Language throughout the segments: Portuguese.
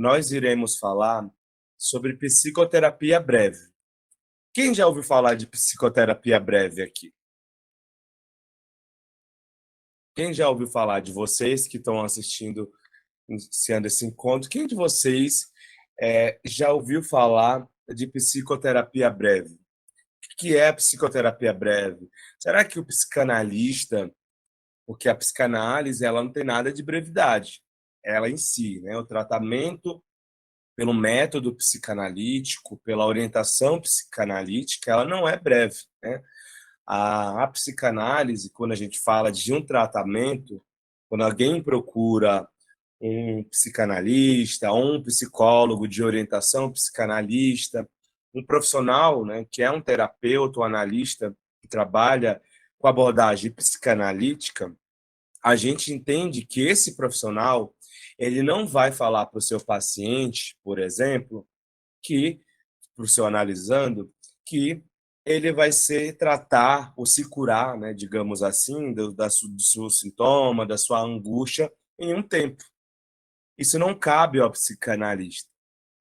nós iremos falar sobre psicoterapia breve. Quem já ouviu falar de psicoterapia breve aqui? Quem já ouviu falar de vocês que estão assistindo, iniciando esse encontro, quem de vocês já ouviu falar de psicoterapia breve? O que é a psicoterapia breve? Será que o psicanalista, porque a psicanálise ela não tem nada de brevidade, ela em si, né? O tratamento pelo método psicanalítico, pela orientação psicanalítica, ela não é breve, né? A psicanálise, quando a gente fala de um tratamento, quando alguém procura um psicanalista, ou um psicólogo de orientação psicanalista, um profissional, né, que é um terapeuta ou analista que trabalha com abordagem psicanalítica, a gente entende que esse profissional ele não vai falar para o seu paciente, por exemplo, que, para o seu analisando, que ele vai se tratar ou se curar, né, digamos assim, do seu sintoma, da sua angústia em um tempo. Isso não cabe ao psicanalista,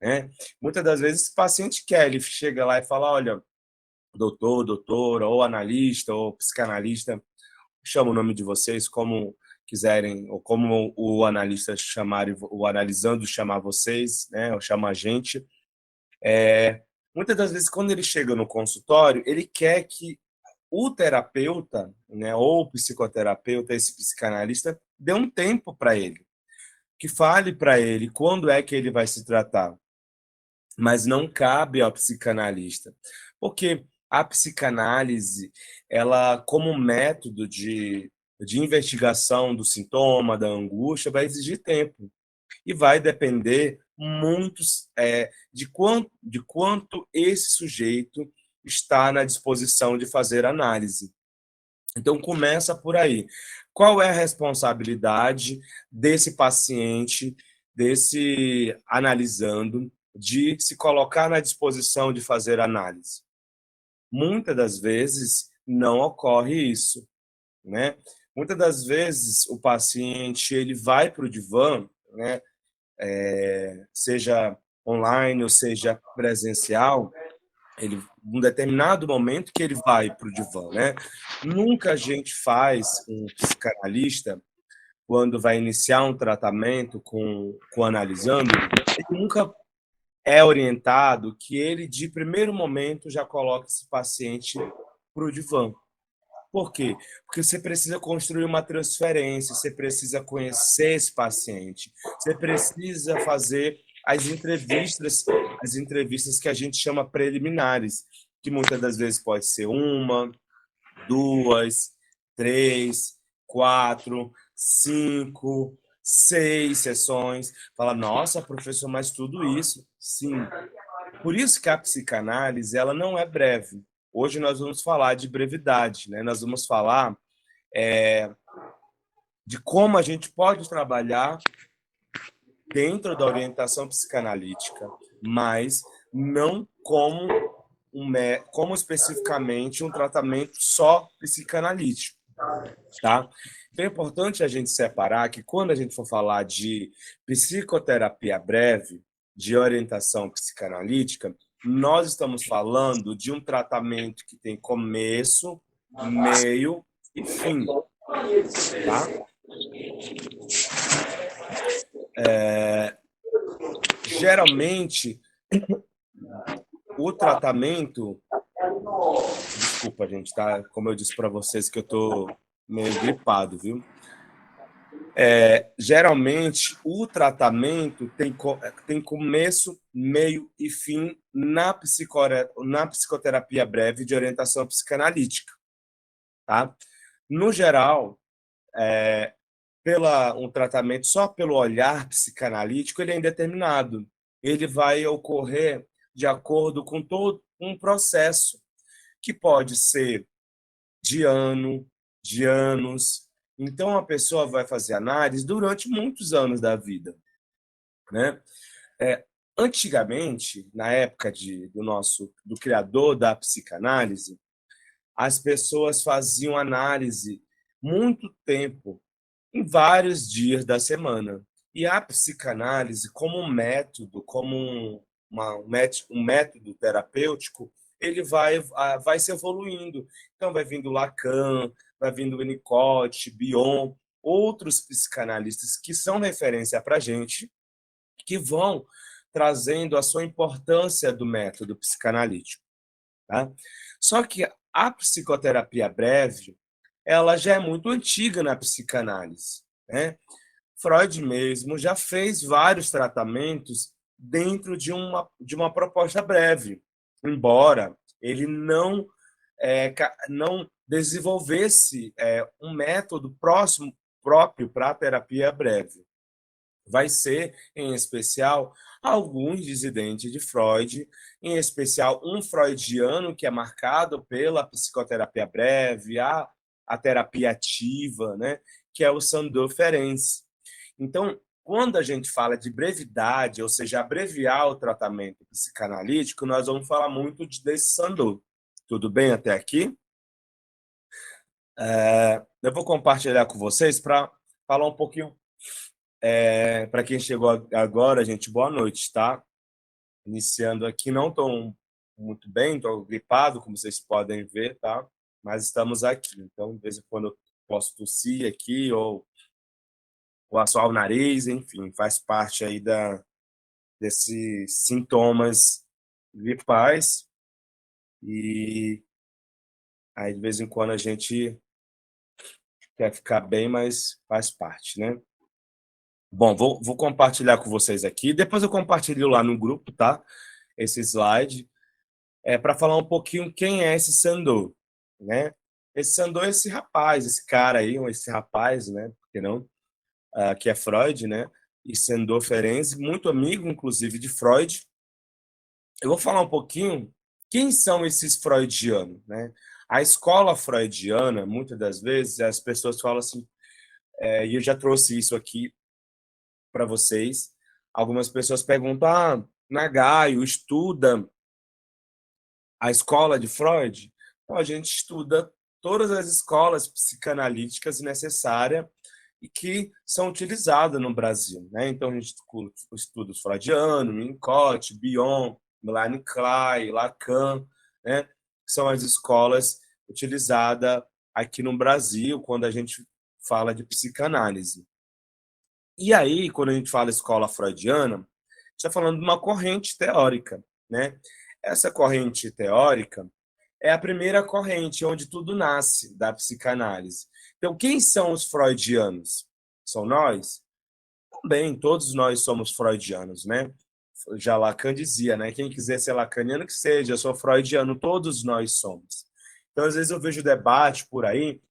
né? Muitas das vezes o paciente quer, ele chega lá e fala, olha, doutor, doutora, ou analista, ou psicanalista, chama o nome de vocês como quiserem, ou como o analista chamar, o analisando chamar vocês, né, ou chama a gente. Muitas das vezes, quando ele chega no consultório, ele quer que o terapeuta, né, ou o psicoterapeuta, esse psicanalista, dê um tempo para ele, que fale para ele quando é que ele vai se tratar. Mas não cabe ao psicanalista, porque a psicanálise, ela como método de investigação do sintoma, da angústia, vai exigir tempo e vai depender muito de quanto esse sujeito está na disposição de fazer análise. Então, começa por aí. Qual é a responsabilidade desse paciente, desse analisando, de se colocar na disposição de fazer análise? Muitas das vezes não ocorre isso, né? Muitas das vezes o paciente ele vai para o divã, né? Seja online ou seja presencial, ele um determinado momento que ele vai para o divã, né? Nunca a gente faz um psicanalista quando vai iniciar um tratamento com analisando, ele nunca é orientado que ele de primeiro momento já coloque esse paciente para o divã. Por quê? Porque você precisa construir uma transferência, você precisa conhecer esse paciente, você precisa fazer as entrevistas que a gente chama preliminares, que muitas das vezes pode ser uma, duas, três, quatro, cinco, seis sessões. Fala, nossa, professor, mas tudo isso? Sim. Por isso que a psicanálise ela não é breve. Hoje nós vamos falar de brevidade, né? Nós vamos falar de como a gente pode trabalhar dentro da orientação psicanalítica, mas não como especificamente um tratamento só psicanalítico, tá? Então é importante a gente separar que quando a gente for falar de psicoterapia breve, de orientação psicanalítica, nós estamos falando de um tratamento que tem começo, meio e fim, tá? Geralmente, o tratamento... Desculpa, gente, tá? Como eu disse para vocês que eu tô meio gripado, viu? Geralmente, o tratamento tem começo, meio e fim na psicoterapia breve de orientação psicanalítica, tá? No geral, um tratamento só pelo olhar psicanalítico, ele é indeterminado. Ele vai ocorrer de acordo com todo um processo, que pode ser de anos. Então, a pessoa vai fazer análise durante muitos anos da vida, né? Antigamente, na época do criador da psicanálise, as pessoas faziam análise muito tempo, em vários dias da semana. E a psicanálise, como um método, como um método terapêutico, ele vai se evoluindo. Então, vai vindo Lacan, vai vindo Winnicott, Bion, outros psicanalistas que são referência para a gente, que vão trazendo a sua importância do método psicanalítico. Tá? Só que a psicoterapia breve, ela já é muito antiga na psicanálise, né? Freud mesmo já fez vários tratamentos dentro de uma proposta breve, embora ele não desenvolvesse um método próprio para a terapia breve. Vai ser, em especial, alguns dissidentes de Freud, em especial um freudiano que é marcado pela psicoterapia breve, a terapia ativa, né, que é o Sandor Ferenczi. Então, quando a gente fala de brevidade, ou seja, abreviar o tratamento psicanalítico, nós vamos falar muito desse Sandor. Tudo bem até aqui? Eu vou compartilhar com vocês para falar um pouquinho. Para quem chegou agora, gente, boa noite, tá? Iniciando aqui, não estou muito bem, estou gripado, como vocês podem ver, tá? Mas estamos aqui. Então, de vez em quando eu posso tossir aqui ou assoar o nariz, enfim, faz parte aí desses sintomas gripais. E aí, de vez em quando, a gente quer ficar bem, mas faz parte, né? Bom, vou compartilhar com vocês aqui. Depois eu compartilho lá no grupo, tá? Esse slide. Para falar um pouquinho quem é esse Sandor, né? Esse Sandor é esse rapaz, esse cara aí, ou esse rapaz, né? Por que não? Que é Freud, né? E Sandor Ferenczi, muito amigo, inclusive, de Freud. Eu vou falar um pouquinho quem são esses freudianos, né? A escola freudiana, muitas das vezes, as pessoas falam assim, e eu já trouxe isso aqui para vocês. Algumas pessoas perguntam: Nagayo estuda a escola de Freud? Então, a gente estuda todas as escolas psicanalíticas necessárias e que são utilizadas no Brasil, né? Então, a gente estuda os freudianos, Winnicott, Bion, Melanie Klein, Lacan, né? São as escolas utilizadas aqui no Brasil quando a gente fala de psicanálise. E aí, quando a gente fala escola freudiana, a gente está falando de uma corrente teórica, né? Essa corrente teórica é a primeira corrente onde tudo nasce da psicanálise. Então, quem são os freudianos? São nós? Também, todos nós somos freudianos, né? Já Lacan dizia, né? Quem quiser ser lacaniano, que seja, eu sou freudiano, todos nós somos. Então, às vezes eu vejo debate por aí,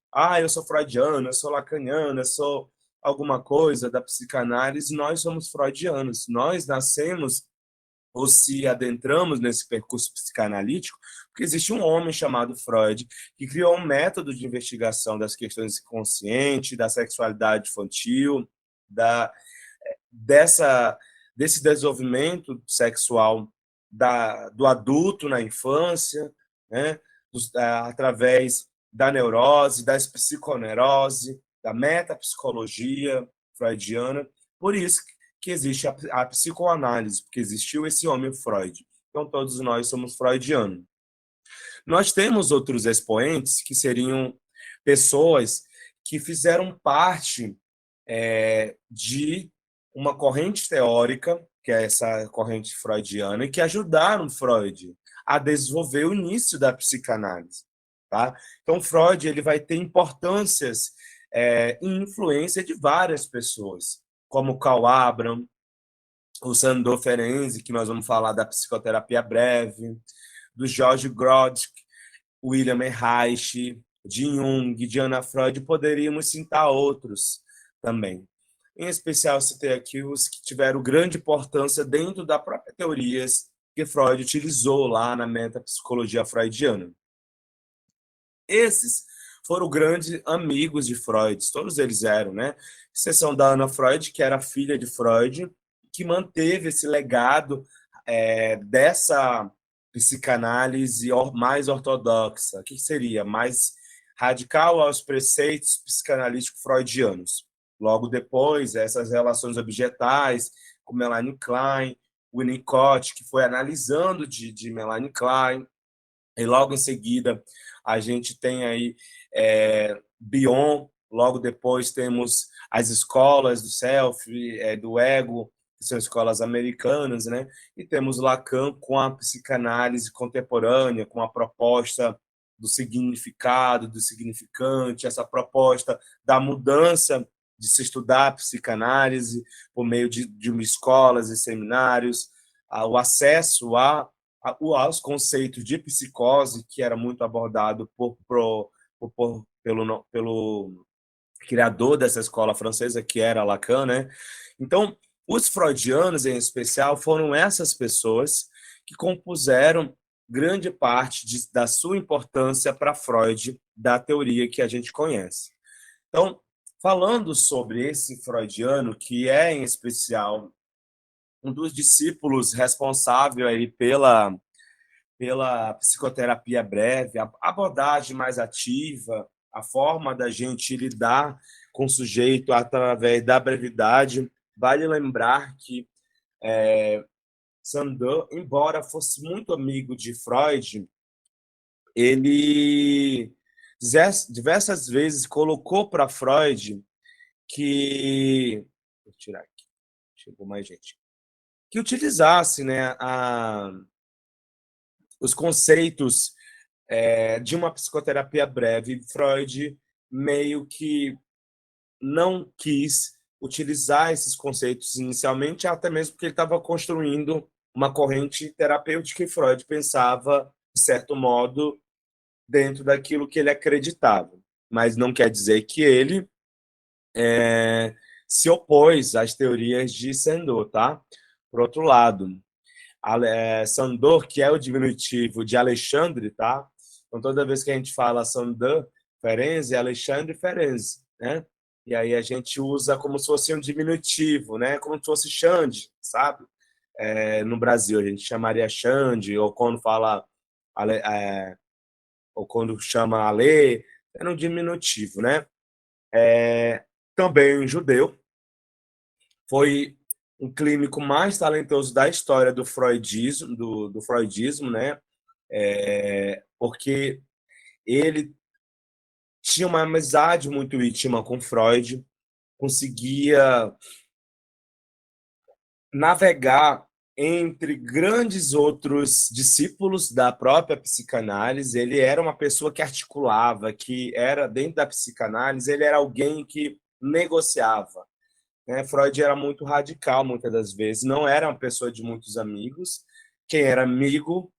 eu sou freudiano, eu sou lacaniano, eu sou alguma coisa da psicanálise, nós somos freudianos. Nós nascemos ou se adentramos nesse percurso psicanalítico, porque existe um homem chamado Freud que criou um método de investigação das questões inconscientes, da sexualidade infantil, da dessa desse desenvolvimento sexual do adulto na infância, né, através da neurose, da psiconeurose, da metapsicologia freudiana. Por isso que existe a psicoanálise, porque existiu esse homem Freud. Então, todos nós somos freudianos. Nós temos outros expoentes que seriam pessoas que fizeram parte de uma corrente teórica, que é essa corrente freudiana, e que ajudaram Freud a desenvolver o início da psicanálise. Tá? Então, Freud ele vai ter importâncias e influência de várias pessoas, como Karl Abraham, o Sandor Ferenczi, que nós vamos falar da psicoterapia breve, do George Grodzick, William Reich, de Jung, de Anna Freud, poderíamos citar outros também. Em especial, citei aqui os que tiveram grande importância dentro da própria teorias que Freud utilizou lá na metapsicologia freudiana. Esses foram grandes amigos de Freud, todos eles eram, né? Exceção da Anna Freud, que era filha de Freud, que manteve esse legado dessa psicanálise mais ortodoxa, que seria mais radical aos preceitos psicanalíticos freudianos. Logo depois, essas relações objetais, com Melanie Klein, Winnicott, que foi analisando de Melanie Klein, e logo em seguida a gente tem aí Bion, logo depois temos as escolas do self, do ego, que são escolas americanas, né? E temos Lacan com a psicanálise contemporânea, com a proposta do significado, do significante, essa proposta da mudança de se estudar psicanálise por meio de escolas e seminários, o acesso aos conceitos de psicose, que era muito abordado pelo criador dessa escola francesa, que era Lacan, né? Então, os freudianos, em especial, foram essas pessoas que compuseram grande parte da sua importância para Freud, da teoria que a gente conhece. Então, falando sobre esse freudiano, que é, em especial, um dos discípulos responsável aí pela psicoterapia breve, a abordagem mais ativa, a forma da gente lidar com o sujeito através da brevidade. Vale lembrar que Sandow, embora fosse muito amigo de Freud, ele diversas vezes colocou para Freud que... Vou tirar aqui, chegou mais gente. Que utilizasse, né, os conceitos de uma psicoterapia breve. Freud meio que não quis utilizar esses conceitos inicialmente, até mesmo porque ele estava construindo uma corrente terapêutica e Freud pensava, de certo modo, dentro daquilo que ele acreditava. Mas não quer dizer que ele se opôs às teorias de Sandow, tá? Por outro lado, Sandor, que é o diminutivo de Alexandre, tá? Então, toda vez que a gente fala Sandor Ferenczi, é Alexandre Ferenczi, né? E aí a gente usa como se fosse um diminutivo, né? Como se fosse Xande, sabe? No Brasil a gente chamaria Xande, ou quando fala ou quando chama Ale, é um diminutivo, né? Também um judeu, foi um clínico mais talentoso da história do freudismo, do freudismo, né? Porque ele tinha uma amizade muito íntima com Freud, conseguia navegar entre grandes outros discípulos da própria psicanálise. Ele era uma pessoa que articulava, que era, dentro da psicanálise, ele era alguém que negociava, né? Freud era muito radical, muitas das vezes. Não era uma pessoa de muitos amigos. Quem era amigo.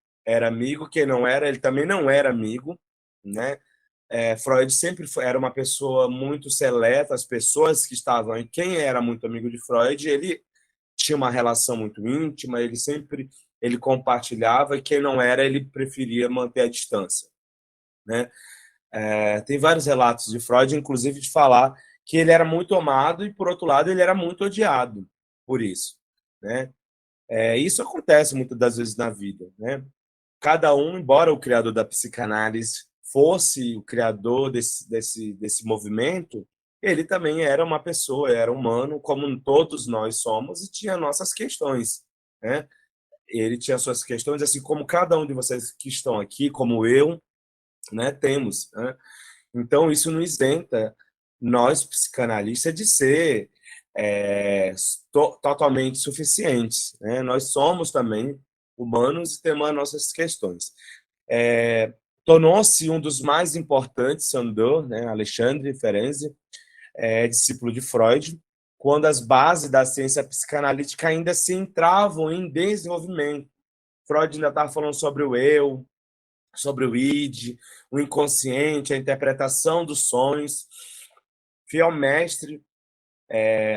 Quem não era, ele também não era amigo, né? Freud sempre era uma pessoa muito seleta. As pessoas que estavam e quem era muito amigo de Freud, ele tinha uma relação muito íntima. Ele compartilhava, e quem não era, ele preferia manter a distância, né? Tem vários relatos de Freud, inclusive de falar que ele era muito amado e, por outro lado, ele era muito odiado por isso, né? Isso acontece muitas das vezes na vida, né? Cada um, embora o criador da psicanálise fosse o criador desse movimento, ele também era uma pessoa, era humano, como todos nós somos, e tinha nossas questões, né? Ele tinha suas questões, assim como cada um de vocês que estão aqui, como eu, né, temos, né? Então, isso não isenta nós, psicanalistas, de ser totalmente suficientes, né? Nós somos também humanos e temos as nossas questões. Tornou-se um dos mais importantes, Sandor, né, Alexandre Ferenczi, discípulo de Freud, quando as bases da ciência psicanalítica ainda se entravam em desenvolvimento. Freud ainda estava falando sobre o eu, sobre o id, o inconsciente, a interpretação dos sonhos. Fiel mestre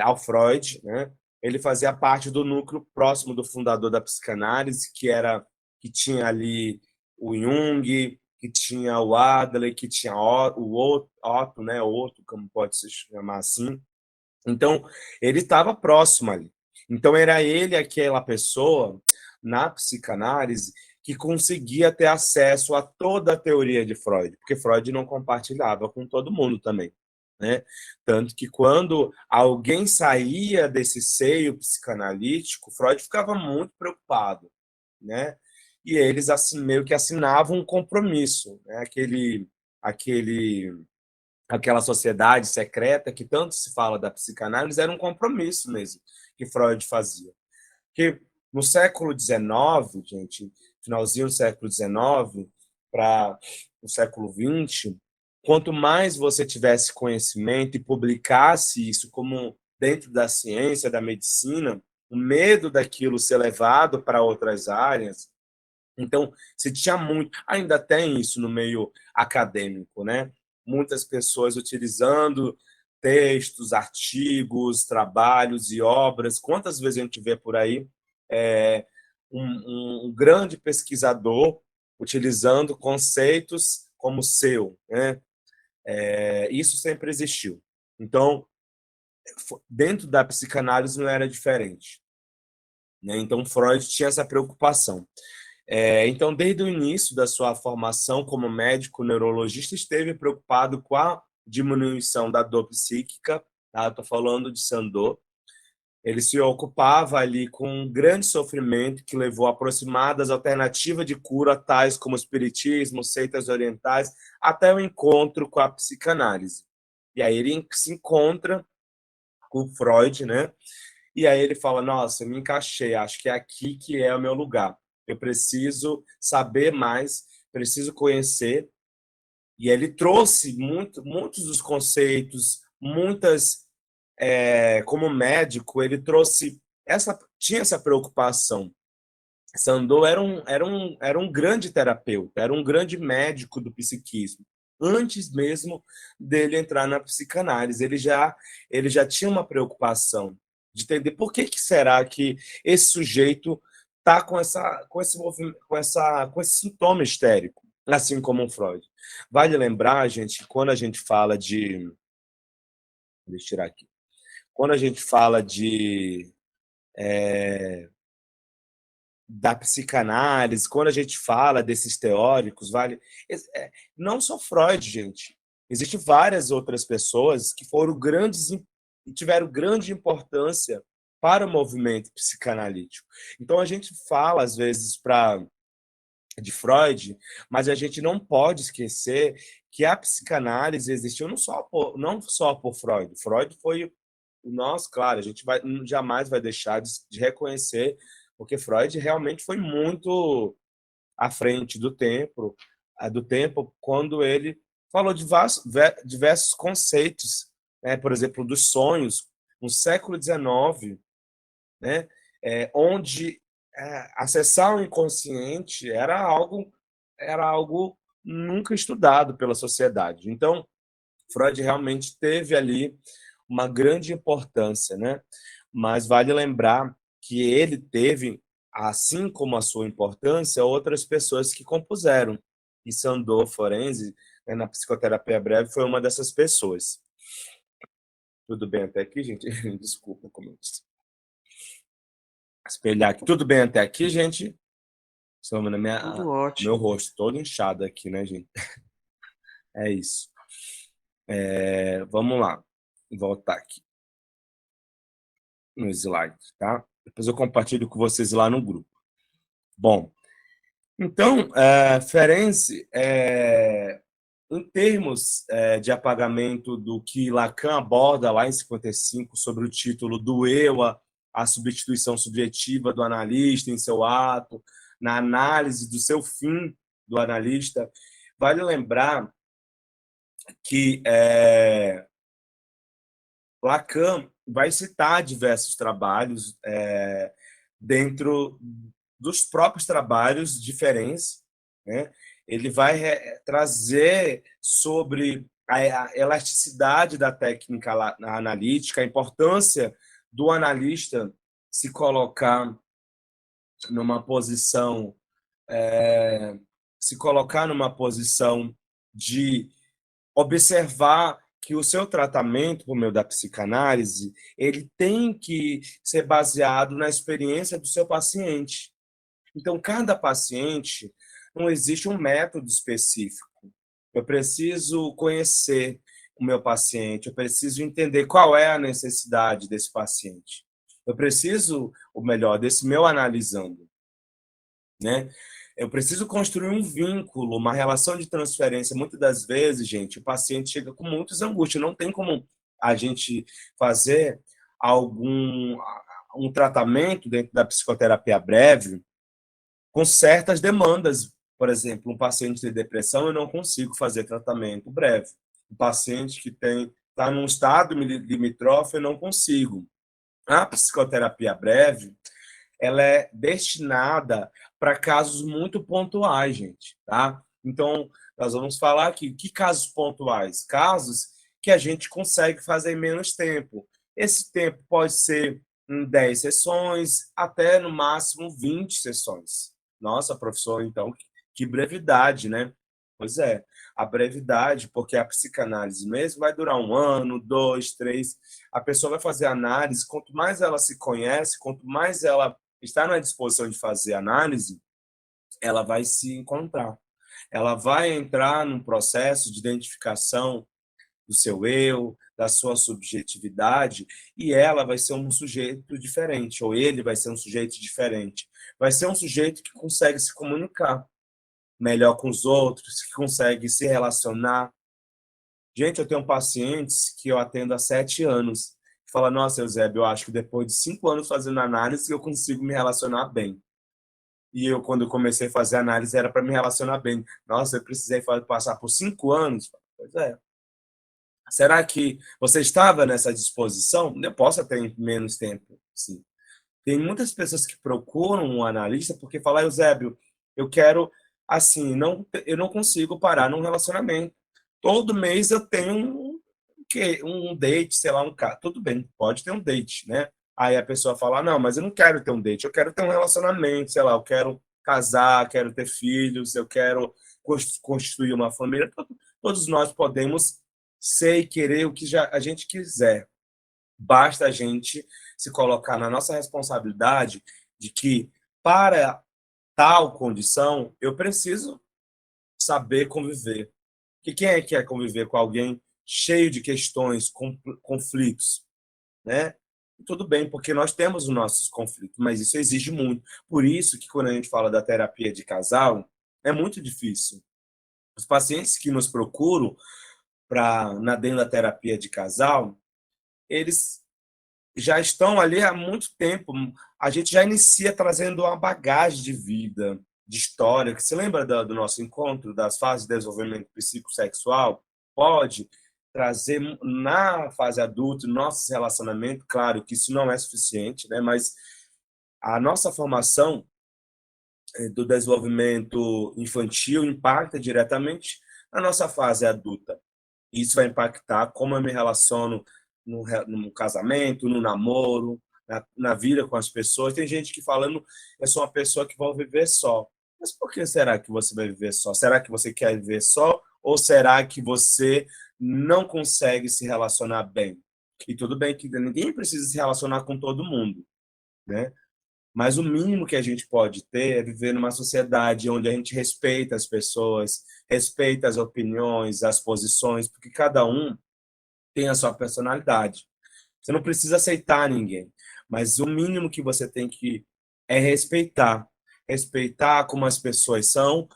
ao Freud, né? Ele fazia parte do núcleo próximo do fundador da psicanálise, que tinha ali o Jung, que tinha o Adler, que tinha o Otto, né? Otto, como pode se chamar assim. Então, ele estava próximo ali. Então, era ele aquela pessoa, na psicanálise, que conseguia ter acesso a toda a teoria de Freud, porque Freud não compartilhava com todo mundo também. né? Tanto que quando alguém saía desse seio psicanalítico, Freud ficava muito preocupado, né? E eles assim meio que assinavam um compromisso, né? Aquele aquela sociedade secreta que tanto se fala da psicanálise era um compromisso mesmo que Freud fazia. Porque no século XIX, gente, finalzinho do século XIX para o século XX, quanto mais você tivesse conhecimento e publicasse isso como dentro da ciência, da medicina, o medo daquilo ser levado para outras áreas. Então, se tinha muito, ainda tem isso no meio acadêmico, né? Muitas pessoas utilizando textos, artigos, trabalhos e obras. Quantas vezes a gente vê por aí é, um grande pesquisador utilizando conceitos como o seu, né? Isso sempre existiu. Então, dentro da psicanálise não era diferente, né? Então, Freud tinha essa preocupação. Então, desde o início da sua formação como médico neurologista, esteve preocupado com a diminuição da dor psíquica. Tá? Estou falando de Sandow. Ele se ocupava ali com um grande sofrimento que levou a aproximadas alternativas de cura, tais como o espiritismo, seitas orientais, até o encontro com a psicanálise. E aí ele se encontra com Freud, né? E aí ele fala: Nossa, eu me encaixei, acho que é aqui que é o meu lugar. Eu preciso saber mais, preciso conhecer. E ele trouxe muitos dos conceitos, como médico, ele trouxe tinha essa preocupação. Sandow era um grande terapeuta, era um grande médico do psiquismo. Antes mesmo dele entrar na psicanálise, ele já tinha uma preocupação de entender por que será que esse sujeito está com esse sintoma histérico, assim como o Freud. Vale lembrar, gente, quando a gente fala de. Deixa eu tirar aqui. Quando a gente fala da psicanálise, quando a gente fala desses teóricos, não só Freud, gente. Existem várias outras pessoas que foram grandes e tiveram grande importância para o movimento psicanalítico. Então a gente fala às vezes de Freud, mas a gente não pode esquecer que a psicanálise existiu não só por Freud. Freud foi nós, claro, a gente jamais vai deixar de reconhecer, porque Freud realmente foi muito à frente do tempo quando ele falou de diversos conceitos, né? Por exemplo, dos sonhos, no século XIX, né? Onde acessar o inconsciente era algo nunca estudado pela sociedade. Então, Freud realmente teve ali uma grande importância, né? Mas vale lembrar que ele teve, assim como a sua importância, outras pessoas que compuseram. E Sandow Forense, né, na psicoterapia breve, foi uma dessas pessoas. Tudo bem até aqui, gente? Desculpa, como eu disse. Espelhar aqui. Tudo bem até aqui, gente? Estamos na Tudo meu ótimo. rosto todo inchado aqui, né, gente? É isso. Vamos lá. Voltar aqui no slide, tá? Depois eu compartilho com vocês lá no grupo. Bom, então, Ferenczi, em termos de apagamento do que Lacan aborda lá em 55 sobre o título do eu, a substituição subjetiva do analista em seu ato, na análise do seu fim do analista, vale lembrar que Lacan vai citar diversos trabalhos dentro dos próprios trabalhos diferentes, né? Ele vai trazer sobre a elasticidade da técnica analítica, a importância do analista se colocar numa posição é, se colocar numa posição de observar que o seu tratamento por meio da psicanálise ele tem que ser baseado na experiência do seu paciente. Então, cada paciente não existe um método específico. Eu preciso conhecer o meu paciente, eu preciso entender qual é a necessidade desse paciente. Eu preciso, o melhor, desse meu analisando, né? Eu preciso construir um vínculo, uma relação de transferência. Muitas das vezes, gente, o paciente chega com muitas angústias. Não tem como a gente fazer algum um tratamento dentro da psicoterapia breve com certas demandas. Por exemplo, um paciente de depressão, eu não consigo fazer tratamento breve. Um paciente que está num estado limítrofe, eu não consigo. A psicoterapia breve, ela é destinada para casos muito pontuais, gente, tá? Então, nós vamos falar aqui, que casos pontuais? Casos que a gente consegue fazer em menos tempo. Esse tempo pode ser em 10 sessões, até no máximo 20 sessões. Nossa, professor, então, que brevidade, né? Pois é, a brevidade, porque a psicanálise mesmo vai durar 1 ano, 2, 3. A pessoa vai fazer análise, quanto mais ela se conhece, quanto mais ela está na disposição de fazer análise, ela vai se encontrar. Ela vai entrar num processo de identificação do seu eu, da sua subjetividade, e ela vai ser um sujeito diferente, ou ele vai ser um sujeito diferente. Vai ser um sujeito que consegue se comunicar melhor com os outros, que consegue se relacionar. Gente, eu tenho pacientes que eu atendo há 7 anos, que falam, nossa, Eusébio, eu acho que depois de 5 anos fazendo análise, eu consigo me relacionar bem. E eu, quando eu comecei a fazer análise, era para me relacionar bem. Nossa, eu precisei passar por 5 anos? Pois é. Será que você estava nessa disposição? Eu posso ter em menos tempo, sim. Tem muitas pessoas que procuram um analista porque falam, Eusébio, eu quero, assim, eu não consigo parar num relacionamento. Todo mês eu tenho um date, sei lá, um cara. Tudo bem, pode ter um date, né? Aí a pessoa fala, não, mas eu não quero ter um date, eu quero ter um relacionamento, sei lá, eu quero casar, quero ter filhos, eu quero constituir uma família. Todos nós podemos ser e querer o que a gente quiser. Basta a gente se colocar na nossa responsabilidade de que, para tal condição, eu preciso saber conviver. Que quem é que quer conviver com alguém cheio de questões, conflitos, né? Tudo bem, porque nós temos os nossos conflitos, mas isso exige muito. Por isso que quando a gente fala da terapia de casal, é muito difícil. Os pacientes que nos procuram dentro da terapia de casal, eles já estão ali há muito tempo. A gente já inicia trazendo uma bagagem de vida, de história. Você lembra do nosso encontro, das fases de desenvolvimento psicossexual? Pode trazer na fase adulta, nossos relacionamentos, claro que isso não é suficiente, né? Mas a nossa formação do desenvolvimento infantil impacta diretamente na nossa fase adulta. Isso vai impactar como eu me relaciono no casamento, no namoro, na vida com as pessoas. Tem gente que falando, eu sou uma pessoa que vai viver só. Mas por que será que você vai viver só? Será que você quer viver só? Ou será que você não consegue se relacionar bem? E tudo bem que ninguém precisa se relacionar com todo mundo, né? Mas o mínimo que a gente pode ter é viver numa sociedade onde a gente respeita as pessoas, respeita as opiniões, as posições, porque cada um tem a sua personalidade. Você não precisa aceitar ninguém, mas o mínimo que você tem que é respeitar. Respeitar como as pessoas são,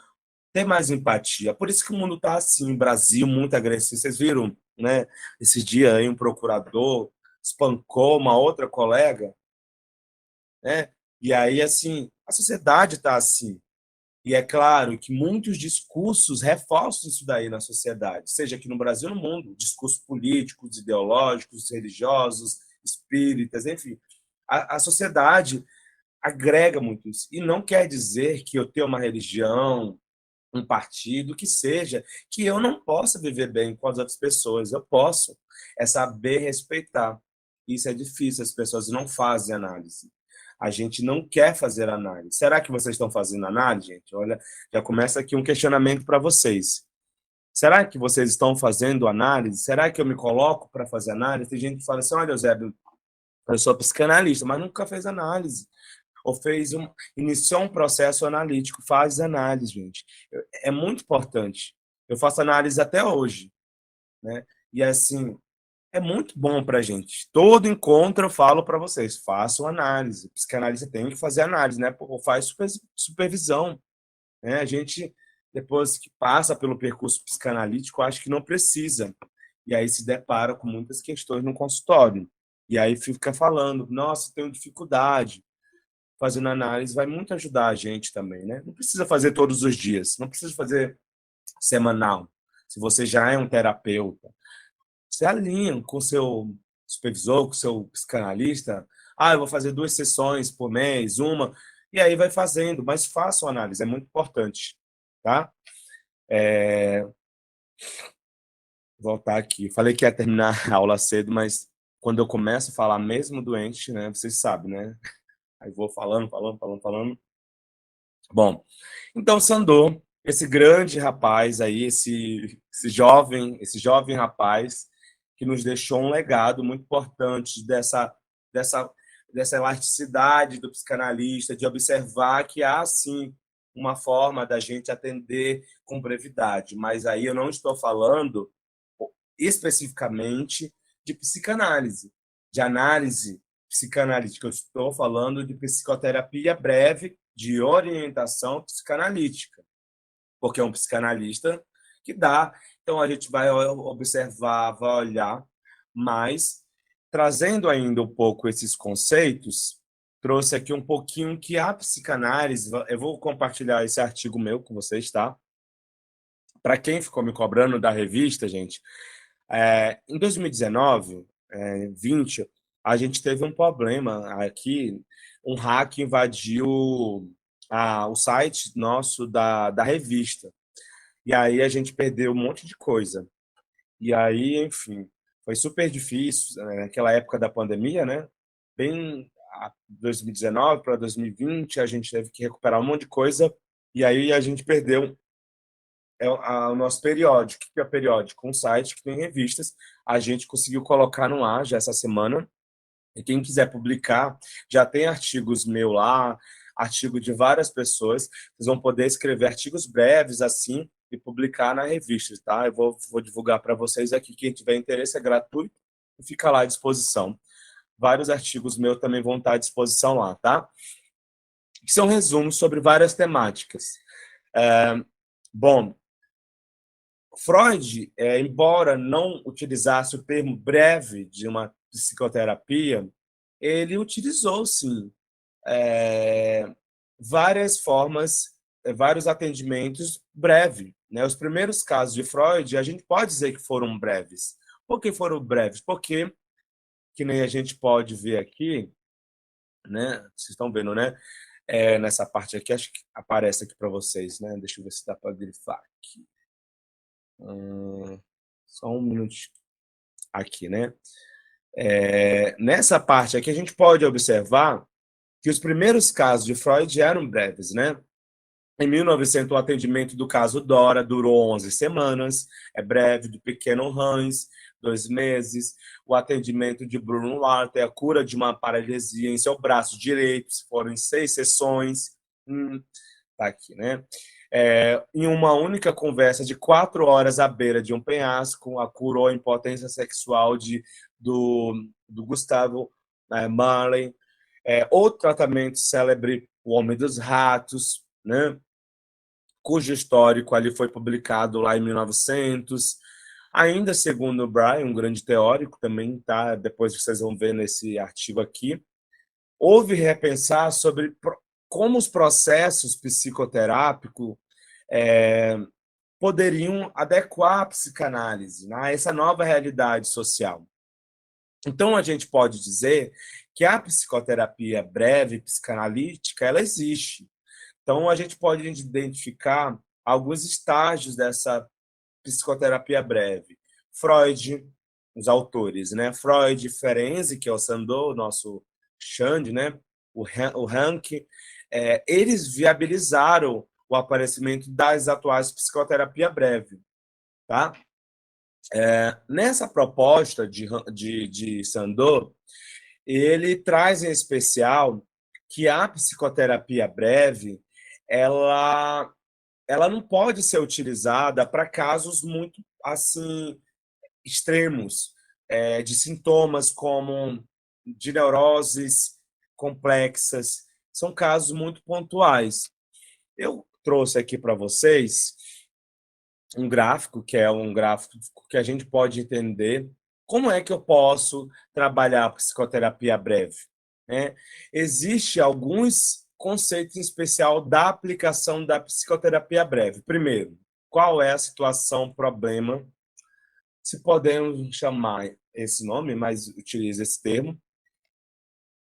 ter mais empatia. Por isso que o mundo está assim, Brasil muito agressivo. Vocês viram, né? Esses dias aí um procurador espancou uma outra colega, né? E aí, assim, a sociedade está assim. E é claro que muitos discursos reforçam isso daí na sociedade, seja aqui no Brasil ou no mundo, discursos políticos, ideológicos, religiosos, espíritas, enfim. A sociedade agrega muito isso. E não quer dizer que eu tenho uma religião, um partido, que seja, que eu não possa viver bem com as outras pessoas. Eu posso. É saber respeitar. Isso é difícil, as pessoas não fazem análise. A gente não quer fazer análise. Será que vocês estão fazendo análise, gente? Olha, já começa aqui um questionamento para vocês. Será que vocês estão fazendo análise? Será que eu me coloco para fazer análise? Tem gente que fala assim, olha, Eusébio, eu sou psicanalista, mas nunca fez análise. Ou iniciou um processo analítico. Faz análise, gente. É muito importante. Eu faço análise até hoje, né? E assim, é muito bom para a gente. Todo encontro eu falo para vocês, façam análise. O psicanalista tem que fazer análise, né? Pô, faz supervisão, né? A gente, depois que passa pelo percurso psicanalítico, acho que não precisa. E aí se depara com muitas questões no consultório. E aí fica falando, nossa, tenho dificuldade. Fazendo análise vai muito ajudar a gente também, né? Não precisa fazer todos os dias, não precisa fazer semanal. Se você já é um terapeuta, você alinha com o seu supervisor, com o seu psicanalista. Ah, eu vou fazer 2 sessões por mês, uma, e aí vai fazendo, mas faça uma análise, é muito importante, tá? Voltar aqui. Falei que ia terminar a aula cedo, mas quando eu começo a falar mesmo doente, né, vocês sabem, né? Aí vou falando, falando, falando, falando. Bom, então Sandor, esse grande rapaz aí, esse jovem rapaz que nos deixou um legado muito importante dessa, dessa elasticidade do psicanalista, de observar que há sim uma forma da gente atender com brevidade, mas aí eu não estou falando especificamente de psicanálise, de análise psicanalítica. Eu estou falando de psicoterapia breve de orientação psicanalítica, porque é um psicanalista que dá. Então a gente vai observar, vai olhar, mas trazendo ainda um pouco esses conceitos, trouxe aqui um pouquinho que a psicanálise, eu vou compartilhar esse artigo meu com vocês, tá? Para quem ficou me cobrando da revista, gente, em 2019, 20, a gente teve um problema aqui, um hack invadiu o site nosso da revista. E aí a gente perdeu um monte de coisa. E aí, enfim, foi super difícil, naquela época da pandemia, né? Bem 2019 para 2020, a gente teve que recuperar um monte de coisa. E aí a gente perdeu o nosso periódico. O que é periódico? Um site que tem revistas. A gente conseguiu colocar no ar já essa semana. E quem quiser publicar, já tem artigos meu lá, artigo de várias pessoas. Vocês vão poder escrever artigos breves assim e publicar na revista, tá? Eu vou divulgar para vocês aqui. Quem tiver interesse é gratuito e fica lá à disposição. Vários artigos meus também vão estar à disposição lá, tá? Que são resumos sobre várias temáticas. Bom, Freud, embora não utilizasse o termo breve de uma psicoterapia, ele utilizou, sim, várias formas, vários atendimentos breve, né? Os primeiros casos de Freud, a gente pode dizer que foram breves. Por que foram breves? Porque, que nem a gente pode ver aqui, né? Vocês estão vendo, né? Nessa parte aqui, acho que aparece aqui para vocês, né? Deixa eu ver se dá para grifar aqui. Só um minuto aqui, né? Nessa parte aqui, a gente pode observar que os primeiros casos de Freud eram breves, né? Em 1900, o atendimento do caso Dora durou 11 semanas, é breve, do pequeno Hans, 2 meses. O atendimento de Bruno Walter, a cura de uma paralisia em seu braço direito, foram em 6 sessões. Tá aqui, né? Em uma única conversa de 4 horas à beira de um penhasco, a curou a impotência sexual do Gustavo Marley. Outro tratamento célebre, O Homem dos Ratos, né? Cujo histórico ali foi publicado lá em 1900. Ainda segundo o Brian, um grande teórico também, tá? Depois vocês vão ver nesse artigo aqui, houve repensar sobre como os processos psicoterápicos poderiam adequar a psicanálise, né, a essa nova realidade social. Então, a gente pode dizer que a psicoterapia breve, psicanalítica, ela existe. Então, a gente pode identificar alguns estágios dessa psicoterapia breve. Freud, os autores, né? Freud, Ferenczi, que é o Sandow, nosso Xande, né? O Rank, eles viabilizaram o aparecimento das atuais psicoterapia breve, tá? Nessa proposta de Sandow, ele traz em especial que a psicoterapia breve, ela não pode ser utilizada para casos muito assim extremos, de sintomas como de neuroses complexas. São casos muito pontuais. Eu trouxe aqui para vocês um gráfico, que é um gráfico que a gente pode entender como é que eu posso trabalhar a psicoterapia breve, né? Existe alguns conceitos em especial da aplicação da psicoterapia breve. Primeiro, qual é a situação, problema, se podemos chamar esse nome, mas utilizo esse termo,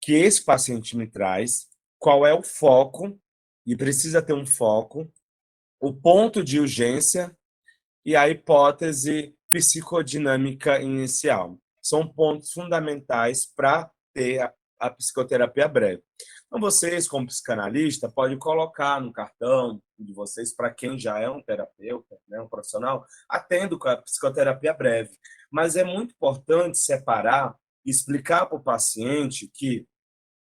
que esse paciente me traz, qual é o foco, e precisa ter um foco, o ponto de urgência e a hipótese psicodinâmica inicial. São pontos fundamentais para ter a psicoterapia breve. Então, vocês, como psicanalista, podem colocar no cartão de vocês, para quem já é um terapeuta, né, um profissional, atendo com a psicoterapia breve. Mas é muito importante separar e explicar para o paciente que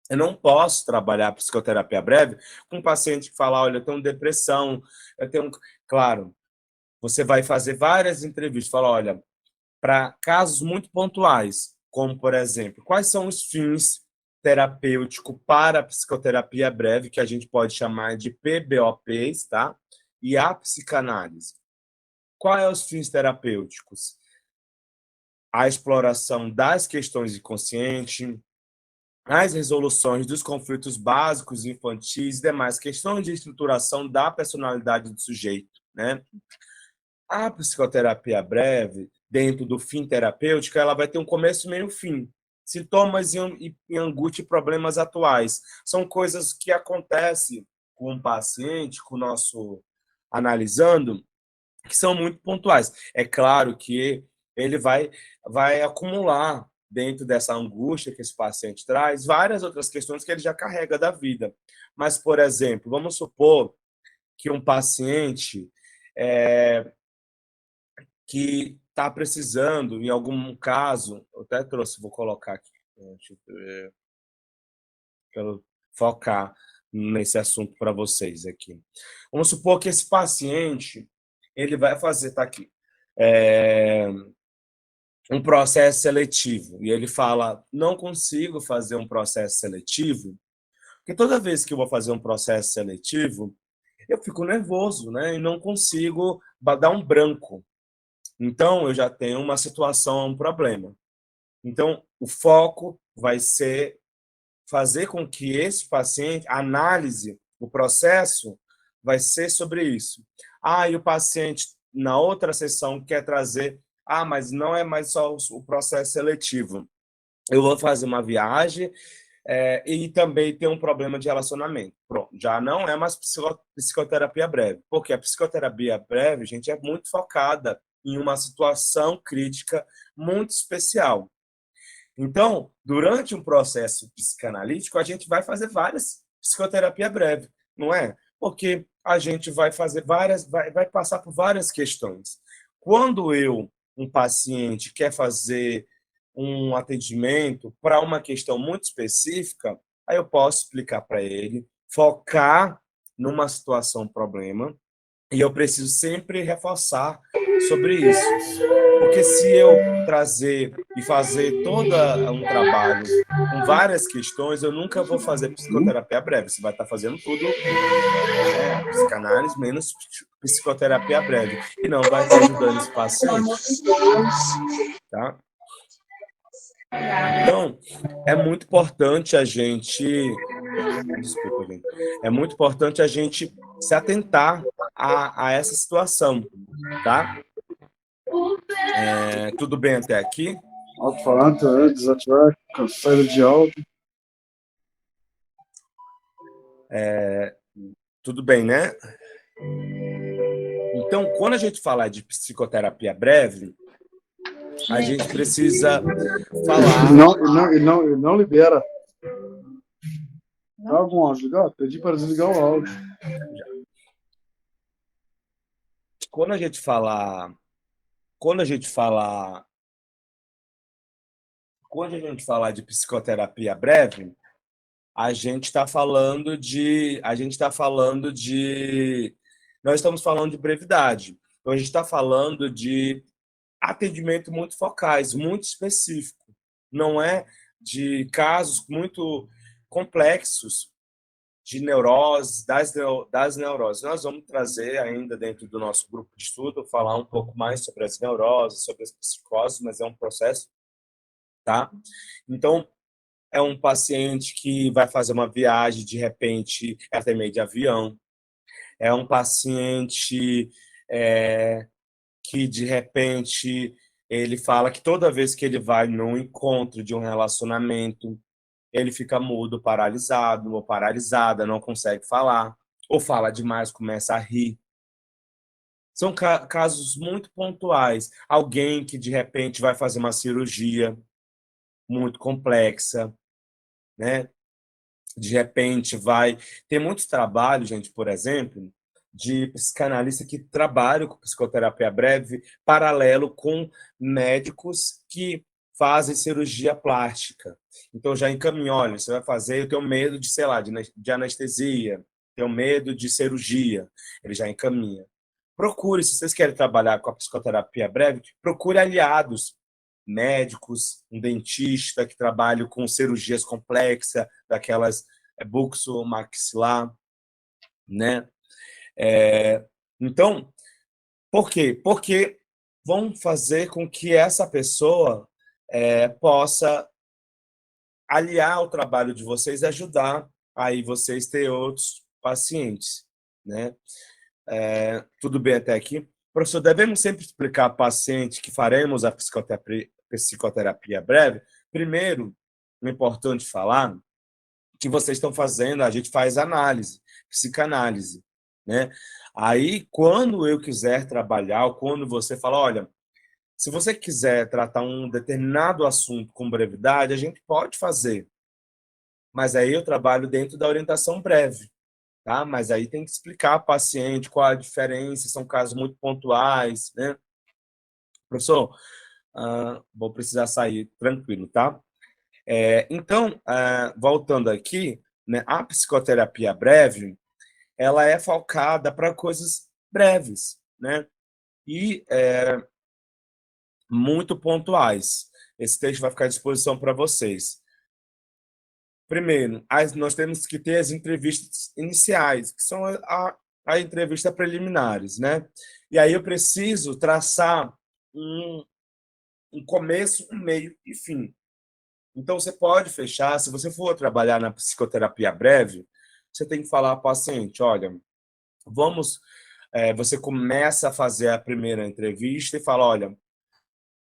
eu não posso trabalhar psicoterapia breve com um paciente que fala, olha, eu tenho depressão, eu tenho... Claro, você vai fazer várias entrevistas, fala, olha, para casos muito pontuais, como, por exemplo, quais são os fins terapêuticos para a psicoterapia breve, que a gente pode chamar de PBOPs, tá? E a psicanálise. Quais são os fins terapêuticos? A exploração das questões inconscientes, as resoluções dos conflitos básicos infantis e demais questões de estruturação da personalidade do sujeito, né? A psicoterapia breve, dentro do fim terapêutico, ela vai ter um começo, meio e fim. Sintomas e angústia e problemas atuais. São coisas que acontecem com o paciente, com o nosso analisando, que são muito pontuais. É claro que ele vai acumular, dentro dessa angústia que esse paciente traz, várias outras questões que ele já carrega da vida. Mas, por exemplo, vamos supor que um paciente que está precisando, em algum caso, eu até trouxe, vou colocar aqui, deixa eu ver, quero focar nesse assunto para vocês aqui. Vamos supor que esse paciente, ele vai fazer, tá aqui, um processo seletivo, e ele fala, não consigo fazer um processo seletivo, porque toda vez que eu vou fazer um processo seletivo, eu fico nervoso, né, e não consigo dar um branco. Então, eu já tenho uma situação, um problema. Então, o foco vai ser fazer com que esse paciente, a análise, o processo, vai ser sobre isso. E o paciente, na outra sessão, quer trazer, mas não é mais só o processo seletivo. Eu vou fazer uma viagem e também tem um problema de relacionamento. Pronto, já não é mais psicoterapia breve, porque a psicoterapia breve, gente, é muito focada em uma situação crítica muito especial. Então, durante um processo psicanalítico, a gente vai fazer várias psicoterapia breve, não é? Porque a gente vai fazer vai passar por várias questões. Quando um paciente, quer fazer um atendimento para uma questão muito específica, aí eu posso explicar para ele, focar numa situação, problema, e eu preciso sempre reforçar sobre isso. Porque se eu trazer e fazer todo um trabalho com várias questões, eu nunca vou fazer psicoterapia breve. Você vai estar fazendo tudo, psicanálise menos psicoterapia breve. E não vai estar ajudando esse paciente. Tá? Então, é muito importante a gente... Desculpa, gente. É muito importante a gente se atentar a essa situação, tá? Tudo bem até aqui? Alto-falante, desativar saída de áudio. Tudo bem, né? Então, quando a gente falar de psicoterapia breve, a gente precisa falar... Ele não libera. Tá algum áudio ligado? Pedi para desligar o áudio. Quando a gente falar de psicoterapia breve, a gente está falando de nós estamos falando de brevidade. Então, a gente está falando de atendimento muito focais, muito específico. Não é de casos muito complexos de neuroses, das neuroses. Nós vamos trazer ainda dentro do nosso grupo de estudo, falar um pouco mais sobre as neuroses, sobre as psicoses, mas é um processo, tá? Então, é um paciente que vai fazer uma viagem, de repente, até meio de avião. É um paciente que, de repente, ele fala que toda vez que ele vai num encontro de um relacionamento, ele fica mudo, paralisado ou paralisada, não consegue falar, ou fala demais, começa a rir. São casos muito pontuais. Alguém que, de repente, vai fazer uma cirurgia muito complexa, né? De repente vai. Tem muitos trabalhos, gente, por exemplo, de psicanalista que trabalham com psicoterapia breve, paralelo com médicos que fazem cirurgia plástica. Então já encaminha, olha, você vai fazer, eu tenho medo de, sei lá, de anestesia, tenho medo de cirurgia. Ele já encaminha. Procure, se vocês querem trabalhar com a psicoterapia breve, procure aliados, médicos, um dentista que trabalha com cirurgias complexas, daquelas bucomaxilar, né? Então, por quê? Porque vão fazer com que essa pessoa possa aliar o trabalho de vocês e ajudar aí vocês ter outros pacientes, né? Tudo bem até aqui? Professor, devemos sempre explicar ao paciente que faremos a psicoterapia breve? Primeiro, é importante falar que vocês estão fazendo, a gente faz análise, psicanálise, né? Aí, quando eu quiser trabalhar, ou quando você fala, olha, se você quiser tratar um determinado assunto com brevidade, a gente pode fazer, mas aí eu trabalho dentro da orientação breve, tá? Mas aí tem que explicar ao paciente qual a diferença, são casos muito pontuais, né? Professor, vou precisar sair tranquilo, tá? Então, voltando aqui, né, a psicoterapia breve, ela é focada para coisas breves, né? E muito pontuais. Esse texto vai ficar à disposição para vocês. Primeiro, nós temos que ter as entrevistas iniciais, que são a entrevista preliminares, né? E aí eu preciso traçar um começo, um meio e fim. Então, você pode fechar, se você for trabalhar na psicoterapia breve, você tem que falar ao paciente, olha, vamos, você começa a fazer a primeira entrevista e fala, olha,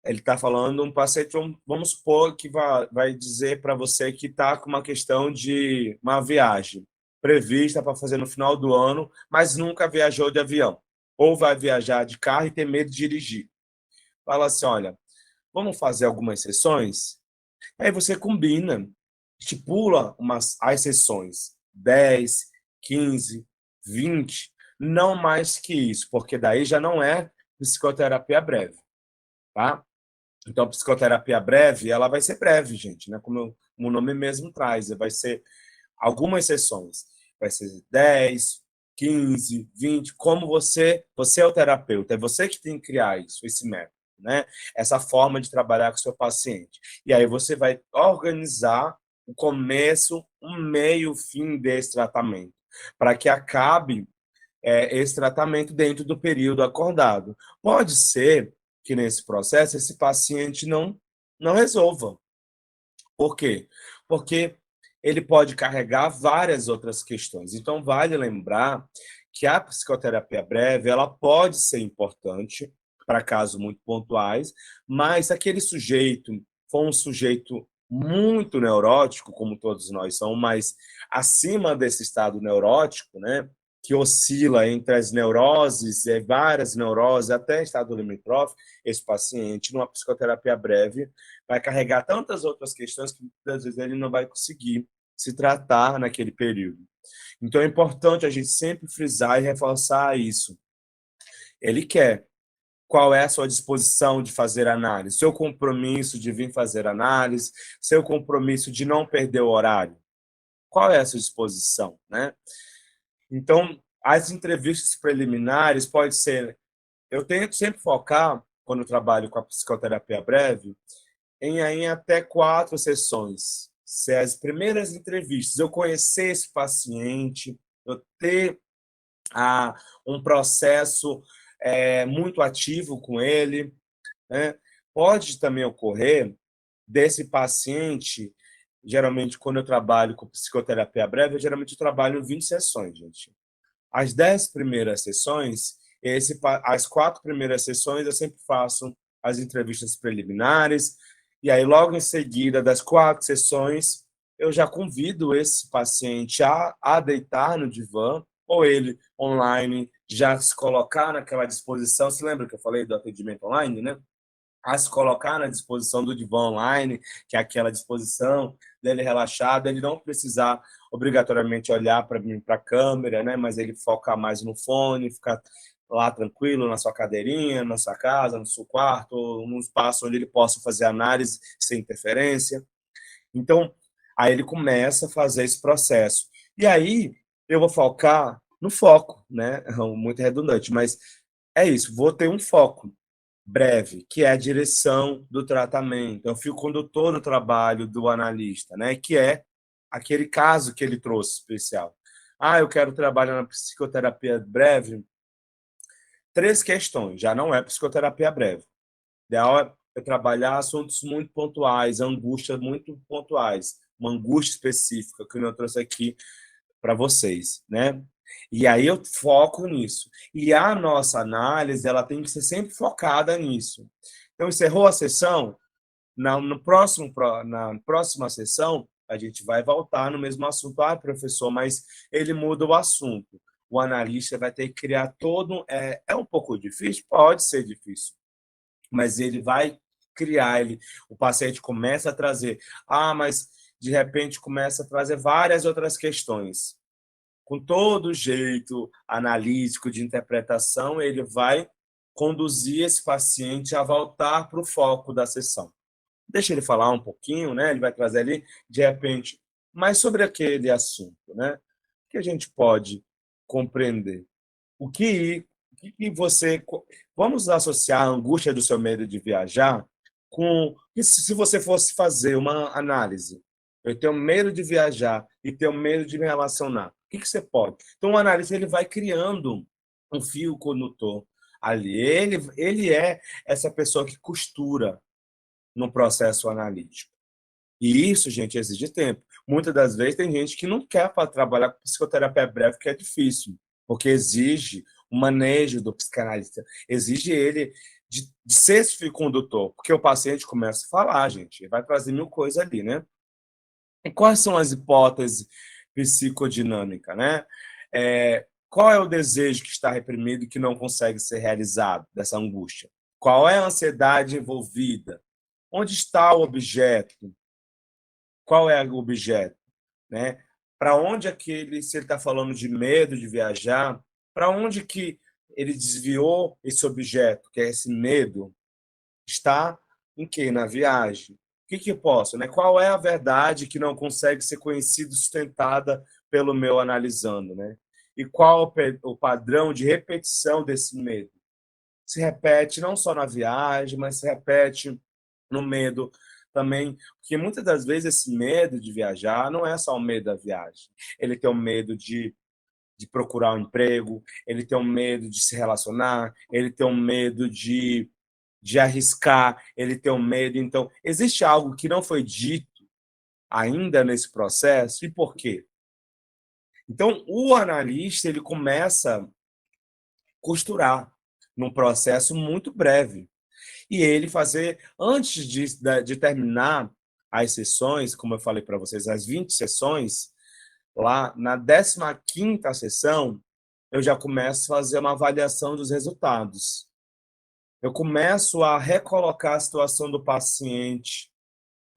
ele está falando um paciente, vamos supor que vai dizer para você que está com uma questão de uma viagem prevista para fazer no final do ano, mas nunca viajou de avião. Ou vai viajar de carro e tem medo de dirigir. Fala assim, olha, vamos fazer algumas sessões? Aí você combina, estipula as sessões, 10, 15, 20, não mais que isso, porque daí já não é psicoterapia breve, tá? Então, a psicoterapia breve, ela vai ser breve, gente, né? Como o nome mesmo traz, vai ser algumas sessões. Vai ser 10, 15, 20, como você é o terapeuta, é você que tem que criar isso, esse método, né? Essa forma de trabalhar com o seu paciente. E aí você vai organizar o começo, o meio, o fim desse tratamento, para que acabe esse tratamento dentro do período acordado. Pode ser que nesse processo esse paciente não resolva. Por quê? Porque ele pode carregar várias outras questões. Então, vale lembrar que a psicoterapia breve ela pode ser importante para casos muito pontuais, mas se aquele sujeito for um sujeito muito neurótico, como todos nós somos, mas acima desse estado neurótico, né, que oscila entre as neuroses, várias neuroses, até estado limítrofe, esse paciente, numa psicoterapia breve, vai carregar tantas outras questões que muitas vezes ele não vai conseguir se tratar naquele período. Então é importante a gente sempre frisar e reforçar isso. Ele quer. Qual é a sua disposição de fazer análise? Seu compromisso de vir fazer análise? Seu compromisso de não perder o horário? Qual é a sua disposição, né? Então, as entrevistas preliminares pode ser. Eu tento sempre focar quando eu trabalho com a psicoterapia breve, em até 4 sessões. Se as primeiras entrevistas, eu conhecer esse paciente, eu ter um processo muito ativo com ele, né? Pode também ocorrer desse paciente, geralmente quando eu trabalho com psicoterapia breve, geralmente eu trabalho em 20 sessões, gente. As 10 primeiras sessões, as 4 primeiras sessões eu sempre faço as entrevistas preliminares, e aí logo em seguida das 4 sessões, eu já convido esse paciente a deitar no divã, ou ele online já se colocar naquela disposição. Você lembra que eu falei do atendimento online, né? A se colocar na disposição do divã online, que é aquela disposição dele relaxado, ele não precisar obrigatoriamente olhar para mim, para a câmera, né? Mas ele focar mais no fone, ficar lá tranquilo na sua cadeirinha, na sua casa, no seu quarto, ou num espaço onde ele possa fazer análise sem interferência. Então, aí ele começa a fazer esse processo. E aí eu vou focar no foco, né? Muito redundante, mas é isso, vou ter um foco breve, que é a direção do tratamento. Eu fui o condutor do trabalho do analista, né? Que é aquele caso que ele trouxe especial. Eu quero trabalhar na psicoterapia breve. 3 questões, já não é psicoterapia breve. O ideal é eu trabalhar assuntos muito pontuais, angústias muito pontuais, uma angústia específica que eu trouxe aqui para vocês, né? E aí eu foco nisso. E a nossa análise, ela tem que ser sempre focada nisso. Então, encerrou a sessão, na próxima sessão, a gente vai voltar no mesmo assunto. Professor, mas ele muda o assunto. O analista vai ter que criar todo. É um pouco difícil? Pode ser difícil, mas ele vai criar. O paciente começa a trazer. Mas de repente começa a trazer várias outras questões com todo o jeito analítico de interpretação, ele vai conduzir esse paciente a voltar para o foco da sessão. Deixa ele falar um pouquinho, né? Ele vai trazer ali, de repente, mais sobre aquele assunto, né? Que a gente pode compreender. O que você... Vamos associar a angústia do seu medo de viajar com... Se você fosse fazer uma análise, eu tenho medo de viajar e tenho medo de me relacionar. O que você pode? Então, o analista ele vai criando um fio condutor ali. Ele é essa pessoa que costura no processo analítico. E isso, gente, exige tempo. Muitas das vezes tem gente que não quer para trabalhar com psicoterapia breve, que é difícil, porque exige o manejo do psicanalista, exige ele de ser esse fio condutor, porque o paciente começa a falar, gente, vai trazer mil coisas ali, né? E quais são as hipóteses psicodinâmicas, né? Qual é o desejo que está reprimido e que não consegue ser realizado, dessa angústia? Qual é a ansiedade envolvida? Onde está o objeto? Qual é o objeto? Né? Para onde aquele, se ele está falando de medo de viajar, para onde que ele desviou esse objeto, que é esse medo, está em quê? Na viagem. O que eu posso? Né? Qual é a verdade que não consegue ser conhecida, sustentada pelo meu analisando? Né? E qual o padrão de repetição desse medo? Se repete não só na viagem, mas se repete no medo também, porque muitas das vezes esse medo de viajar não é só o medo da viagem. Ele tem o medo de procurar um emprego, ele tem o medo de se relacionar, ele tem o medo de arriscar, ele tem o medo. Então, existe algo que não foi dito ainda nesse processo, e por quê? Então, o analista ele começa a costurar num processo muito breve. E ele fazer, antes de terminar as sessões, como eu falei para vocês, as 20 sessões, lá na 15ª sessão, eu já começo a fazer uma avaliação dos resultados. Eu começo a recolocar a situação do paciente,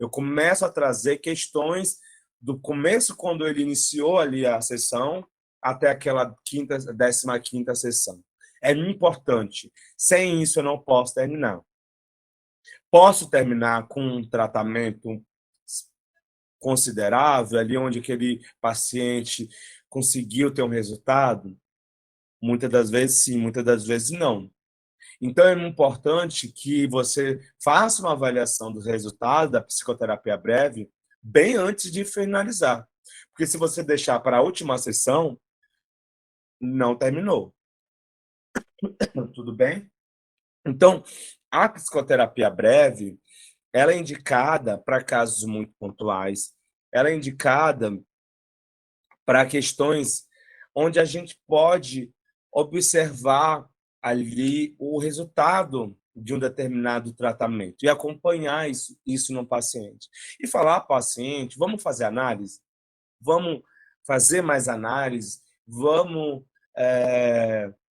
eu começo a trazer questões do começo, quando ele iniciou ali a sessão, até aquela 15ª sessão. É importante. Sem isso, eu não posso terminar. Posso terminar com um tratamento considerável, ali onde aquele paciente conseguiu ter um resultado? Muitas das vezes sim, muitas das vezes não. Então, é importante que você faça uma avaliação dos resultados da psicoterapia breve bem antes de finalizar. Porque se você deixar para a última sessão, não terminou. Tudo bem? Então, a psicoterapia breve, ela é indicada para casos muito pontuais, ela é indicada para questões onde a gente pode observar ali o resultado de um determinado tratamento e acompanhar isso no paciente. E falar para o paciente, vamos fazer análise? Vamos fazer mais análise? Vamos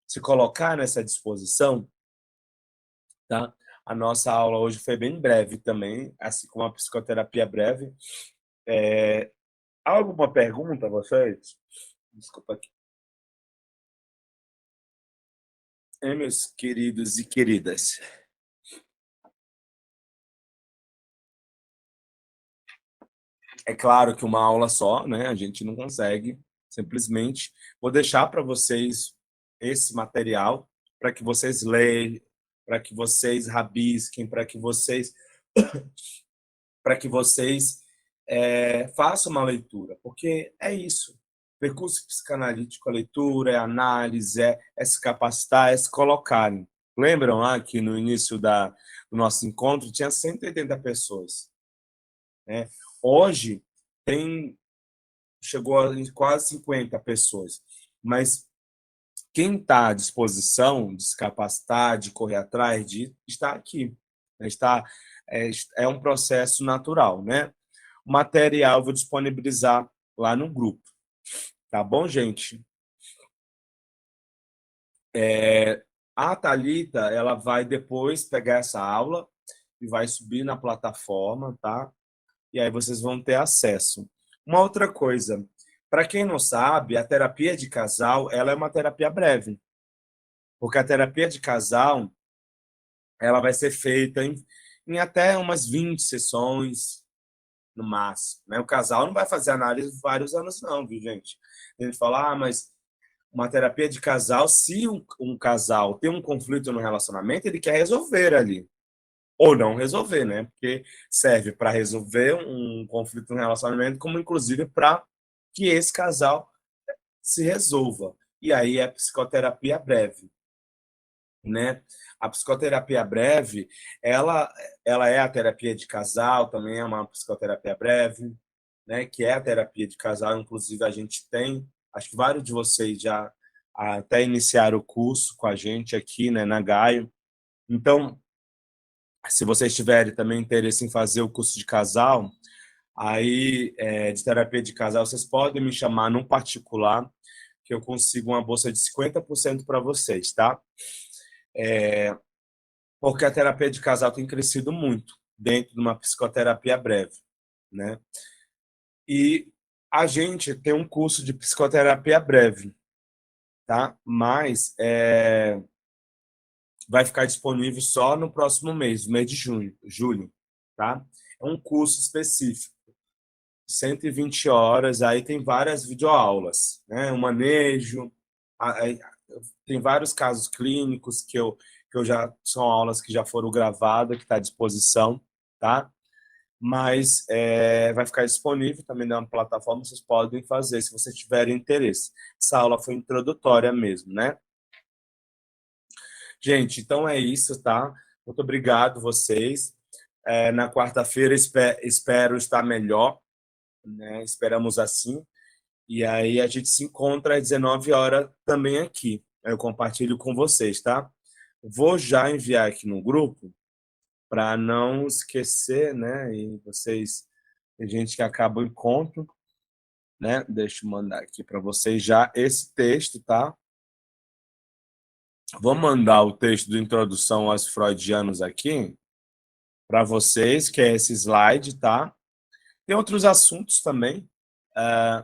se colocar nessa disposição? Tá? A nossa aula hoje foi bem breve também, assim como a psicoterapia breve. Há alguma pergunta, vocês? Desculpa aqui. Meus queridos e queridas, é claro que uma aula só, né, a gente não consegue, simplesmente vou deixar para vocês esse material para que vocês leiam, para que vocês rabisquem, para que vocês façam uma leitura, porque é isso. Percurso psicanalítico, a leitura, é análise, é se capacitar, é se colocarem. Lembram lá que no início do nosso encontro tinha 180 pessoas, né? Hoje tem chegou a quase 50 pessoas, mas quem está à disposição de se capacitar, de correr atrás, de estar aqui, né? É um processo natural, né? O material eu vou disponibilizar lá no grupo, tá bom, gente? A Thalita, ela vai depois pegar essa aula e vai subir na plataforma, tá? E aí vocês vão ter acesso. Uma outra coisa, para quem não sabe, a terapia de casal, ela é uma terapia breve, porque a terapia de casal, ela vai ser feita em até umas 20 sessões no máximo, né? O casal não vai fazer análise vários anos não, viu, gente? A gente fala, mas uma terapia de casal, se um casal tem um conflito no relacionamento, ele quer resolver ali. Ou não resolver, né? Porque serve para resolver um conflito no relacionamento, como inclusive para que esse casal se resolva. E aí é psicoterapia breve, né? A psicoterapia breve, ela é a terapia de casal, também é uma psicoterapia breve, né? Que é a terapia de casal, inclusive a gente tem, acho que vários de vocês já até iniciaram o curso com a gente aqui, né, na Gaio. Então, se vocês tiverem também interesse em fazer o curso de casal, aí de terapia de casal, vocês podem me chamar num particular, que eu consigo uma bolsa de 50% para vocês, tá? Porque a terapia de casal tem crescido muito dentro de uma psicoterapia breve, né? E a gente tem um curso de psicoterapia breve, tá? Mas vai ficar disponível só no próximo mês, no mês de julho, tá? É um curso específico, 120 horas, aí tem várias videoaulas, né? O manejo, tem vários casos clínicos que eu já são aulas que já foram gravadas, que está à disposição, tá? Mas vai ficar disponível também na plataforma, vocês podem fazer se vocês tiverem interesse. Essa aula foi introdutória mesmo, né? Gente, então é isso, tá? Muito obrigado vocês. Na quarta-feira espero estar melhor, né? Esperamos assim. E aí a gente se encontra às 19 horas também aqui. Eu compartilho com vocês, tá? Vou já enviar aqui no grupo para não esquecer, né? E vocês, tem gente que acaba o encontro, né? Deixa eu mandar aqui para vocês já esse texto, tá? Vou mandar o texto de introdução aos freudianos aqui para vocês, que é esse slide, tá? Tem outros assuntos também,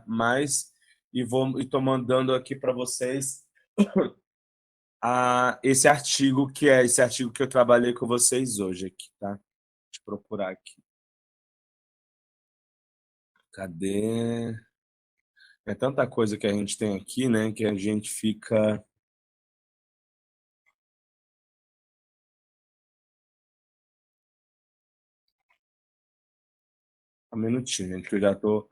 mas e estou mandando aqui para vocês esse artigo, que é esse artigo que eu trabalhei com vocês hoje aqui, tá? Deixa eu procurar aqui. Cadê? É tanta coisa que a gente tem aqui, né, que a gente fica Um minutinho, gente, que eu já estou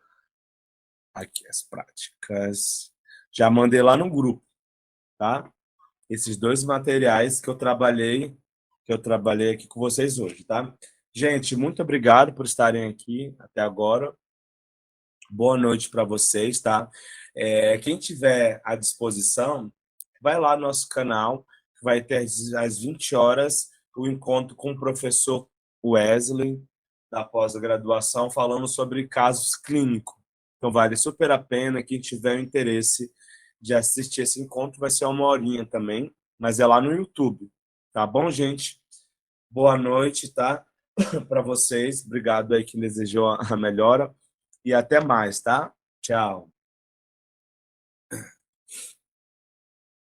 aqui, as práticas. Já mandei lá no grupo, tá? Esses dois materiais que eu trabalhei aqui com vocês hoje, tá? Gente, muito obrigado por estarem aqui até agora. Boa noite para vocês, tá? Quem tiver à disposição, vai lá no nosso canal, que vai ter às 20 horas o encontro com o professor Wesley, da pós-graduação, falando sobre casos clínicos. Então, vale super a pena. Quem tiver o interesse de assistir esse encontro, vai ser uma horinha também, mas é lá no YouTube. Tá bom, gente? Boa noite, tá? Para vocês. Obrigado aí que desejou a melhora. E até mais, tá? Tchau.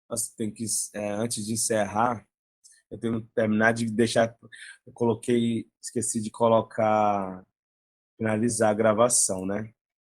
Nossa, tem que, antes de encerrar, eu tenho que terminar de deixar. Eu coloquei, esqueci de colocar, finalizar a gravação, né?